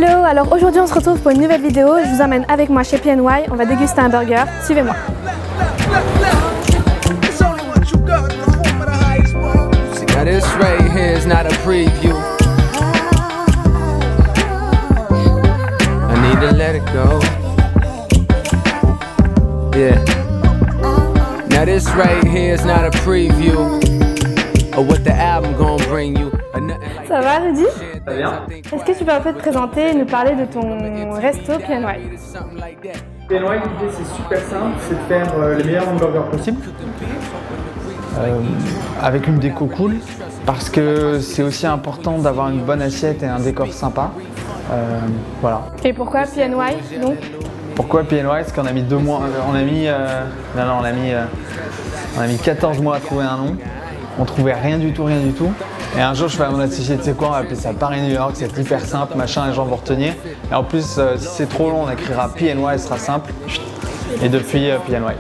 Hello, alors aujourd'hui on se retrouve pour une nouvelle vidéo. Je vous emmène avec moi chez PNY, on va déguster un burger. Suivez-moi. Now this right here is not a preview. I need to let it go. Yeah. Now this right here is not a preview of what the album gonna bring you. Ça va Rudy? Ça va bien. Est-ce que tu peux un peu te présenter et nous parler de ton resto PNY? PNY, l'idée c'est super simple, c'est de faire les meilleurs hamburgers possibles. Avec une déco cool, parce que c'est aussi important d'avoir une bonne assiette et un décor sympa. Voilà. Et pourquoi PNY donc? Pourquoi PNY? Parce qu'on a mis 2 mois, on a mis 14 mois à trouver un nom. On trouvait rien du tout. Et un jour, je fais à mon associé, tu sais quoi, on va appeler ça Paris New York, c'est hyper simple, machin, les gens vont retenir. Et en plus, si c'est trop long, on écrira PNY, ce sera simple. Et depuis, PNY.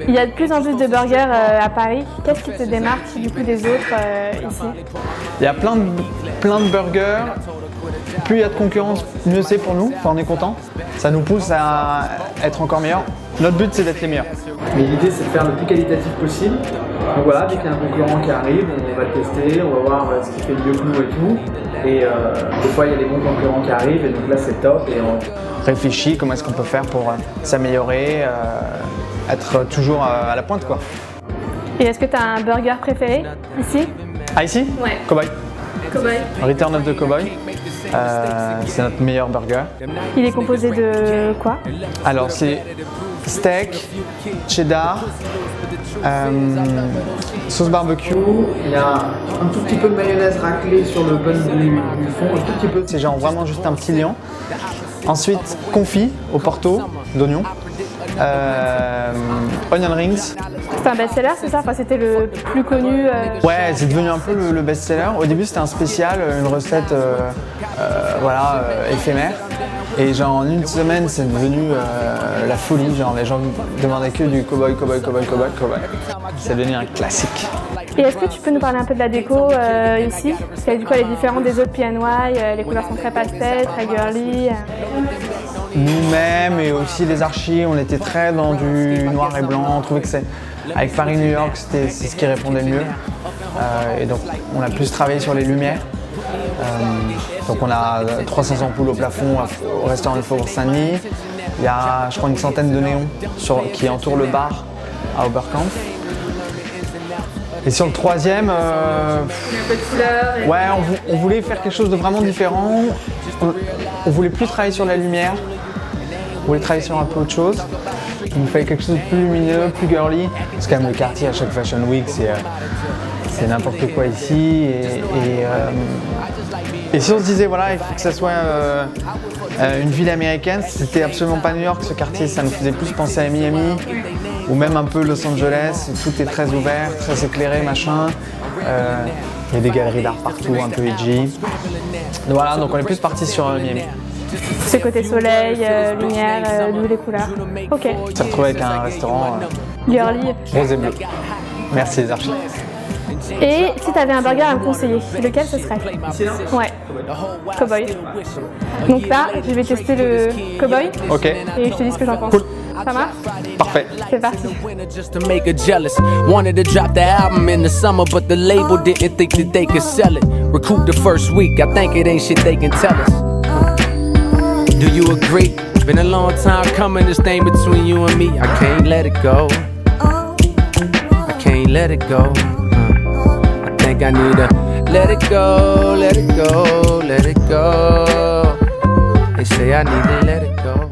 Il y a de plus en plus de burgers à Paris. Qu'est-ce qui te démarque du coup des autres ici? Il y a plein de burgers. Plus il y a de concurrence, mieux c'est pour nous. Enfin, on est content. Ça nous pousse à être encore meilleurs. Notre but, c'est d'être les meilleurs. Mais l'idée, c'est de faire le plus qualitatif possible. Donc voilà, dès qu'il y a un concurrent qui arrive, on va le tester, on va voir ce qui fait mieux que nous et tout. Et des fois, il y a des bons concurrents qui arrivent, et donc là, c'est top. Et on réfléchit comment est-ce qu'on peut faire pour s'améliorer, être toujours à la pointe, quoi. Et est-ce que tu as un burger préféré ici? Ah, ici? Ouais. Cowboy. Cowboy. Return of the Cowboy. C'est notre meilleur burger. Il est composé de quoi? Alors, c'est steak, cheddar, sauce barbecue. Il y a un tout petit peu de mayonnaise raclée sur le bun du fond, un tout petit peu. C'est genre vraiment juste un petit liant. Ensuite, confit au porto d'oignon. Onion rings. C'est un best-seller, c'est ça? Enfin, c'était le plus connu. Ouais, c'est devenu un peu le best-seller. Au début, c'était un spécial, une recette éphémère. Et genre en une semaine, c'est devenu la folie. Genre les gens demandaient que du cowboy. C'est devenu un classique. Et est-ce que tu peux nous parler un peu de la déco ici? Parce que du coup, elle est différente des autres PNY, les couleurs sont très pastel, très girly. Nous-mêmes et aussi les archis, on était très dans du noir et blanc. On trouvait que avec Paris New York, c'est ce qui répondait le mieux. Et donc on a plus travaillé sur les lumières. Donc on a 300 ampoules au plafond au restaurant du Faubourg Saint-Denis. Il y a, je crois, une centaine de néons qui entourent le bar à Oberkampf. Et sur le troisième, ouais, on voulait faire quelque chose de vraiment différent. On voulait plus travailler sur la lumière. On voulait travailler sur un peu autre chose. Il nous fallait quelque chose de plus lumineux, plus girly. Parce que quand même le quartier à chaque Fashion Week, c'est n'importe quoi ici. Et si on se disait, voilà, il faut que ça soit une ville américaine, c'était absolument pas New York, ce quartier, ça nous faisait plus penser à Miami, ou même un peu Los Angeles, tout est très ouvert, très éclairé, machin. Il y a des galeries d'art partout, un peu edgy. Donc voilà, donc on est plus parti sur Miami. Ce côté soleil, lumière, d'où les couleurs. Ok. On s'est retrouvé avec un restaurant girly. rose et bleu. Merci les archis. Et si tu avais un burger à me conseiller, lequel ce serait? Ouais. Cowboy. Donc là, je vais tester le Cowboy. Ok. Et je te dis ce que j'en pense. Cool. Ça marche? Parfait. C'est parti. Just to make her jealous. Wanted to drop the album in the summer, but the label didn't think that they could sell it. Recoup the first week, I think it ain't shit they can tell us. Do you agree? Been a long time coming, this thing between you and me. I can't let it go. I can't let it go. I think I need to let it go, let it go, let it go. They say I need to let it go.